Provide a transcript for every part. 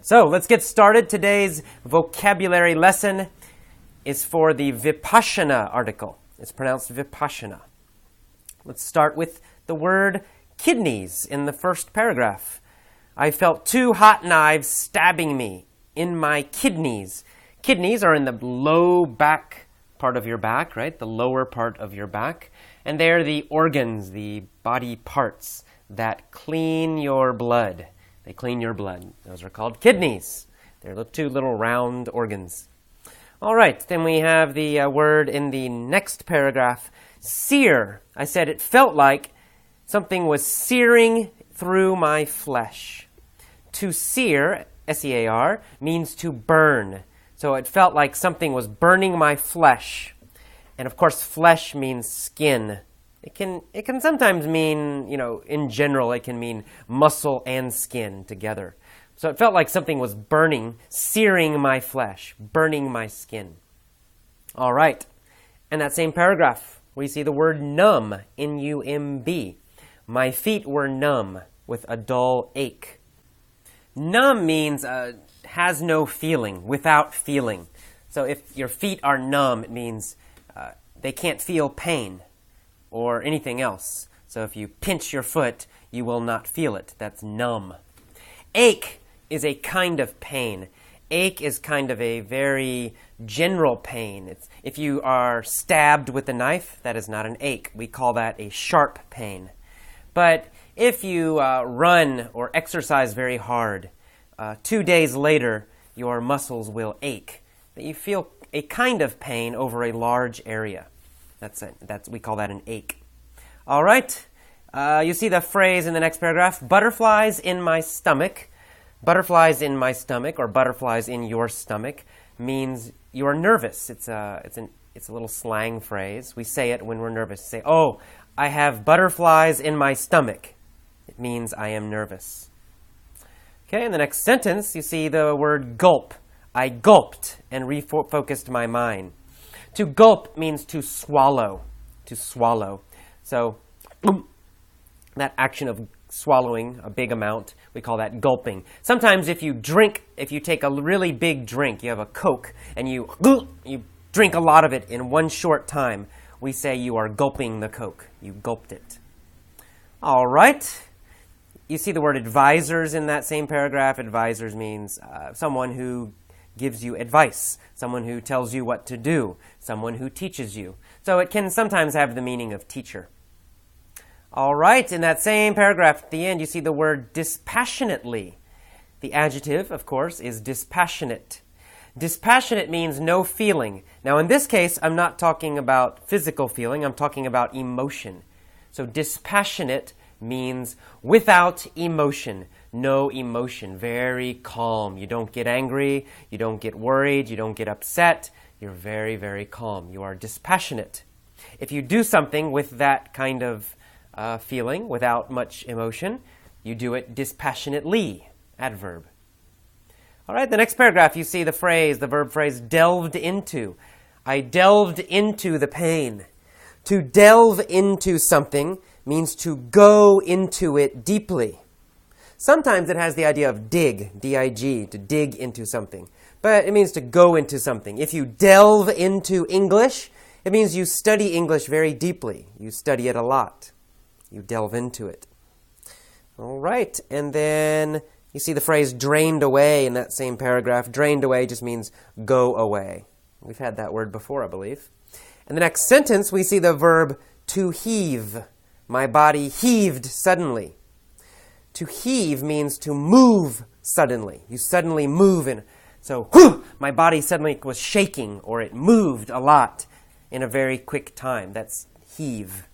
So let's get started. Today's vocabulary lesson is for the Vipassana article. It's pronounced Vipassana. Let's start with the word kidneys in the first paragraph. I felt 2 hot knives stabbing me in my kidneys. Kidneys are in the low back part of your back, right? The lower part of your back. And they're the organs, the body parts that clean your blood. They clean your blood. Those are called kidneys. They're the 2 little round organs. All right, then we have the word in the next paragraph, sear. I said it felt like something was searing through my flesh. To sear, S-E-A-R, means to burn. So it felt like something was burning my flesh. And of course, flesh means skin. It can sometimes mean, in general, it can mean muscle and skin together. So it felt like something was burning, searing my flesh, burning my skin. All right. In that same paragraph, we see the word numb, N-U-M-B. My feet were numb with a dull ache. Numb means has no feeling, without feeling. So if your feet are numb, it means they can't feel pain or anything else. So if you pinch your foot, you will not feel it. That's numb. Ache is a kind of pain. Ache is kind of a very general pain. If you are stabbed with a knife, that is not an ache. We call that a sharp pain. But if you run or exercise very hard, 2 days later, your muscles will ache. You feel a kind of pain over a large area. We call that an ache. All right. You see the phrase in the next paragraph, butterflies in my stomach. Butterflies in my stomach, or butterflies in your stomach, means you're nervous. It's a little slang phrase. We say it when we're nervous. Say, oh, I have butterflies in my stomach. It means I am nervous. Okay, in the next sentence, you see the word gulp. I gulped and refocused my mind. To gulp means to swallow. To swallow. So, that action of swallowing a big amount, we call that gulping. Sometimes if you take a really big drink, you have a Coke, and you drink a lot of it in one short time, we say you are gulping the Coke. You gulped it. All right. You see the word advisors in that same paragraph. Advisors means someone who gives you advice, someone who tells you what to do, someone who teaches you. So it can sometimes have the meaning of teacher. All right, in that same paragraph at the end, you see the word dispassionately. The adjective, of course, is dispassionate. Dispassionate means no feeling. Now, in this case, I'm not talking about physical feeling. I'm talking about emotion. So dispassionate means without emotion. No emotion. Very calm. You don't get angry. You don't get worried. You don't get upset. You're very, very calm. You are dispassionate. If you do something with that kind of feeling, without much emotion, you do it dispassionately. Adverb. All right, the next paragraph, you see the verb phrase, delved into. I delved into the pain. To delve into something means to go into it deeply. Sometimes it has the idea of dig, D-I-G, to dig into something. But it means to go into something. If you delve into English, it means you study English very deeply. You study it a lot. You delve into it. All right, and then you see the phrase drained away in that same paragraph. Drained away just means go away. We've had that word before, I believe. In the next sentence, we see the verb to heave. My body heaved suddenly. To heave means to move suddenly. You suddenly move, and so my body suddenly was shaking, or it moved a lot in a very quick time. That's heave.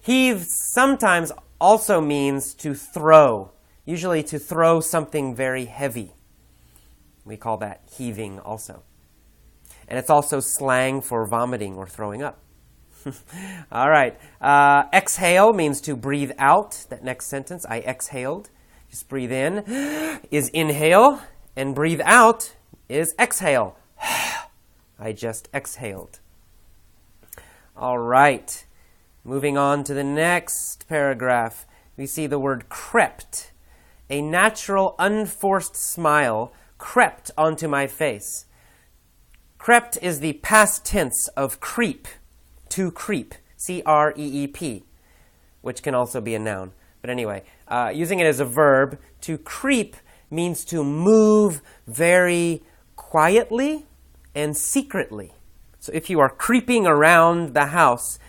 Heave sometimes also means to throw, usually to throw something very heavy. We call that heaving also. And it's also slang for vomiting or throwing up. All right. Exhale means to breathe out. That next sentence, I exhaled. Just breathe in is inhale, and breathe out is exhale. I just exhaled. All right. Moving on to the next paragraph, we see the word crept. A natural, unforced smile crept onto my face. Crept is the past tense of creep, to creep, C-R-E-E-P, which can also be a noun. But anyway, using it as a verb, to creep means to move very quietly and secretly. So if you are creeping around the house,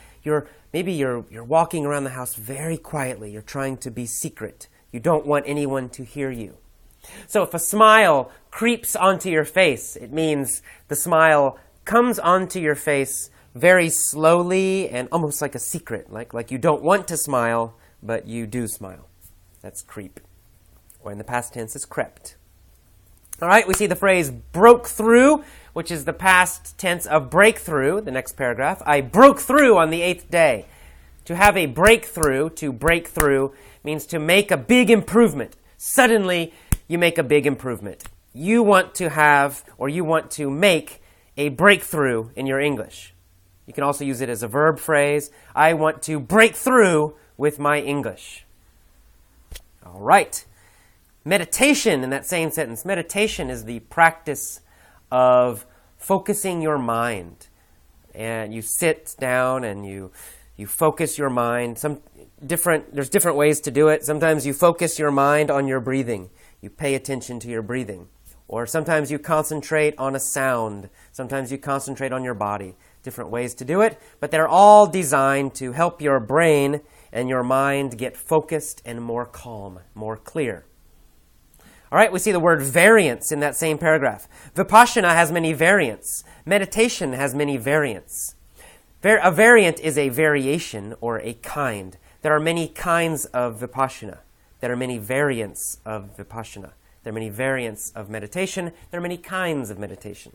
maybe you're walking around the house very quietly. You're trying to be secret. You don't want anyone to hear you. So if a smile creeps onto your face, it means the smile comes onto your face very slowly and almost like a secret, like you don't want to smile, but you do smile. That's creep. Or in the past tense is crept. All right, we see the phrase broke through, which is the past tense of breakthrough, the next paragraph. I broke through on the 8th day. To have a breakthrough, to break through, means to make a big improvement. Suddenly, you make a big improvement. You want to have, or you want to make a breakthrough in your English. You can also use it as a verb phrase. I want to break through with my English. All right. Meditation in that same sentence. Meditation is the practice of focusing your mind. And you sit down and you focus your mind. There's different ways to do it. Sometimes you focus your mind on your breathing. You pay attention to your breathing. Or sometimes you concentrate on a sound. Sometimes you concentrate on your body. Different ways to do it. But they're all designed to help your brain and your mind get focused and more calm, more clear. All right, we see the word variance in that same paragraph. Vipassana has many variants. Meditation has many variants. A variant is a variation or a kind. There are many kinds of Vipassana. There are many variants of Vipassana. There are many variants of meditation. There are many kinds of meditation.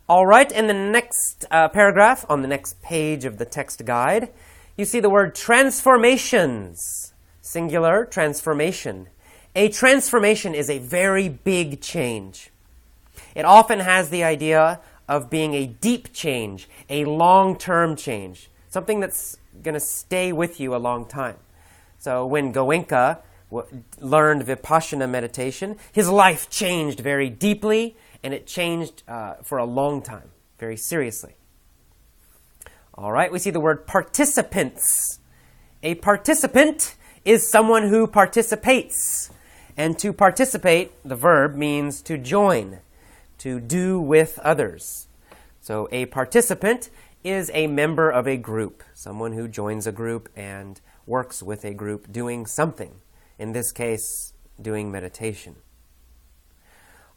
All right, in the next paragraph, on the next page of the text guide, you see the word transformations. Singular, transformation. A transformation is a very big change. It often has the idea of being a deep change, a long-term change, something that's going to stay with you a long time. So when Goenka learned Vipassana meditation, his life changed very deeply, and it changed for a long time, very seriously. All right, we see the word participants. A participant is someone who participates. And to participate, the verb, means to join, to do with others. So a participant is a member of a group, someone who joins a group and works with a group doing something. In this case, doing meditation.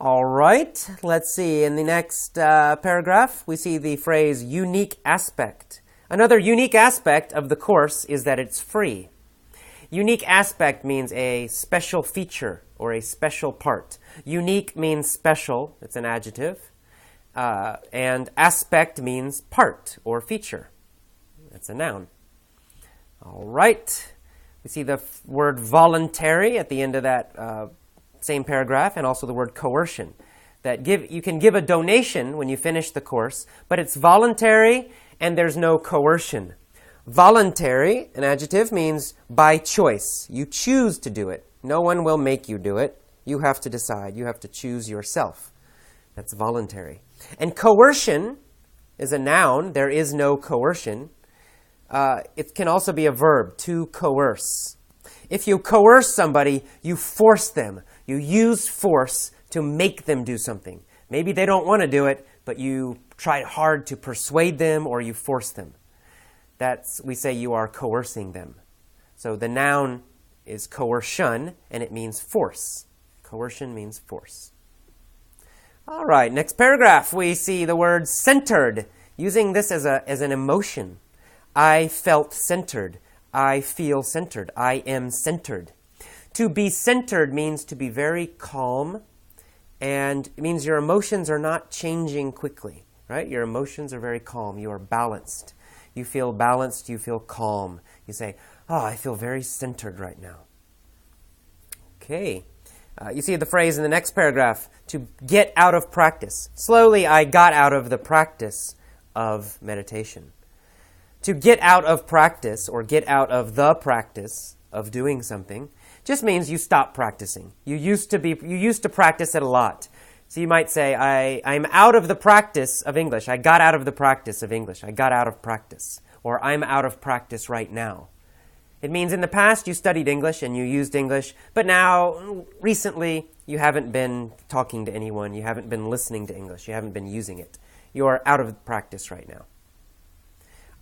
All right, let's see. In the next paragraph, we see the phrase unique aspect. Another unique aspect of the course is that it's free. Unique aspect means a special feature or a special part. Unique means special, it's an adjective. And aspect means part or feature. That's a noun. All right. We see the word voluntary at the end of that same paragraph, and also the word coercion. You can give a donation when you finish the course, but it's voluntary and there's no coercion. Voluntary, an adjective, means by choice. You choose to do it. No one will make you do it. You have to decide. You have to choose yourself. That's voluntary. And coercion is a noun. There is no coercion. It can also be a verb, to coerce. If you coerce somebody, you force them. You use force to make them do something. Maybe they don't want to do it, but you try hard to persuade them or you force them. We say you are coercing them. So the noun is coercion, and it means force. Coercion means force. All right, next paragraph, we see the word centered, using this as an emotion. I felt centered. I feel centered. I am centered. To be centered means to be very calm, and it means your emotions are not changing quickly, right? Your emotions are very calm. You are balanced. You feel balanced. You feel calm. You say, oh, I feel very centered right now. Okay. You see the phrase in the next paragraph, to get out of practice. Slowly, I got out of the practice of meditation. To get out of practice, or get out of the practice of doing something, just means you stop practicing. You used to practice it a lot. So you might say, I'm out of the practice of English. I got out of the practice of English. I got out of practice. Or I'm out of practice right now. It means in the past you studied English and you used English, but now, recently, you haven't been talking to anyone. You haven't been listening to English. You haven't been using it. You are out of practice right now.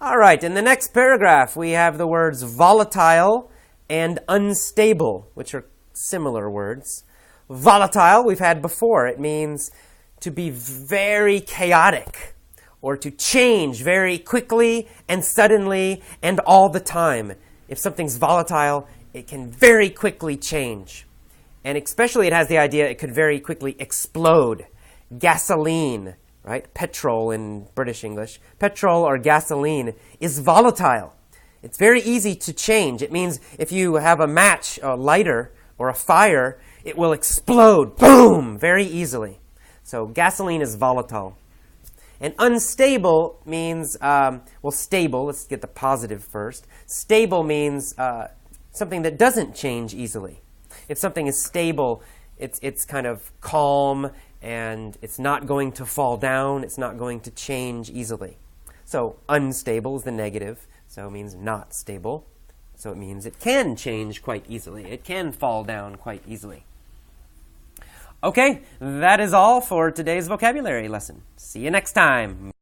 All right, in the next paragraph, we have the words volatile and unstable, which are similar words. Volatile, we've had before. It means to be very chaotic or to change very quickly and suddenly and all the time. If something's volatile, it can very quickly change. And especially it has the idea it could very quickly explode. Gasoline, right? Petrol in British English. Petrol or gasoline is volatile. It's very easy to change. It means if you have a match, a lighter, or a fire, it will explode, boom, very easily. So gasoline is volatile. And unstable means, stable, let's get the positive first. Stable means something that doesn't change easily. If something is stable, it's kind of calm, and it's not going to fall down, it's not going to change easily. So unstable is the negative, so it means not stable. So it means it can change quite easily. It can fall down quite easily. Okay, that is all for today's vocabulary lesson. See you next time.